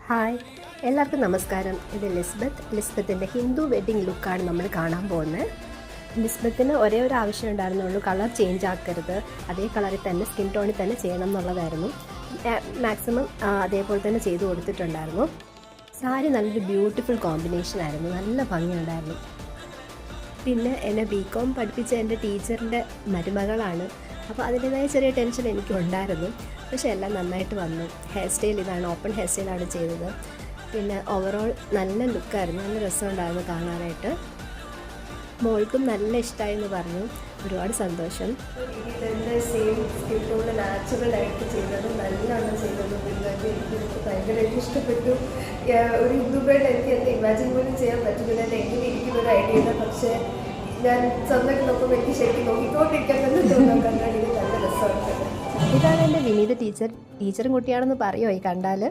Hi, എല്ലാവർക്കും നമസ്കാരം. ഇത് ലിസ്ബത്തിൻ്റെ ഹിന്ദു വെഡ്ഡിങ് ലുക്കാണ് നമ്മൾ കാണാൻ പോകുന്നത്. ലിസ്ബത്തിന് ഒരേ ഒരു ആവശ്യം ഉണ്ടായിരുന്നുള്ളൂ, കളർ ചേഞ്ച് ആക്കരുത്, അതേ കളറിൽ തന്നെ സ്കിൻ ടോണിൽ തന്നെ ചെയ്യണം എന്നുള്ളതായിരുന്നു. മാക്സിമം അതേപോലെ തന്നെ ചെയ്തു കൊടുത്തിട്ടുണ്ടായിരുന്നു. സാരി നല്ലൊരു ബ്യൂട്ടിഫുൾ കോമ്പിനേഷനായിരുന്നു, നല്ല ഭംഗിയുണ്ടായിരുന്നു. പിന്നെ എന്നെ BCom പഠിപ്പിച്ച എൻ്റെ ടീച്ചറിൻ്റെ മരുമകളാണ്, അപ്പോൾ അതിൻ്റേതായ ചെറിയ ടെൻഷൻ എനിക്കുണ്ടായിരുന്നു. പക്ഷേ എല്ലാം നന്നായിട്ട് വന്നു. ഹെയർ സ്റ്റൈൽ ഇതാണ്, ഓപ്പൺ ഹെയർ സ്റ്റൈലാണ് ചെയ്തത്. പിന്നെ ഓവറോൾ നല്ല ലുക്കായിരുന്നു, നല്ല രസമുണ്ടായിരുന്നു കാണാനായിട്ട്. മോൾക്കും നല്ല ഇഷ്ടമായി എന്ന് പറഞ്ഞു. ഒരുപാട് സന്തോഷം. ഇതിൻ്റെ സെയിം സ്കിൻ ടോണ് നാച്ചുറലായിട്ട് ചെയ്തത്, നല്ലോണം ചെയ്തത്. പിള്ളേർക്ക് എനിക്ക് ഭയങ്കരമായിട്ട് ഇഷ്ടപ്പെട്ടു. ഒരു ഹിന്ദു ബ്രൈഡ് എനിക്ക് എന്നെ ഇമാജിൻ പോലും ചെയ്യാൻ പറ്റുന്നില്ല, എൻ്റെ എങ്ങനെ ഇരിക്കുന്ന ഒരു ഐഡിയ ഉണ്ട്. പക്ഷേ ഞാൻ സ്വന്തമായിട്ട് നോക്കുമ്പോൾ എനിക്ക് ശരിക്കും നോക്കിക്കൊണ്ടിരിക്കാൻ തന്നെ തോന്നാൻ കണ്ടാൽ ഇത് നല്ല രസമുണ്ട്. ഇതാണ് എൻ്റെ വിനീത ടീച്ചറും കുട്ടിയാണെന്ന് പറയുമോ ഈ കണ്ടാൽ?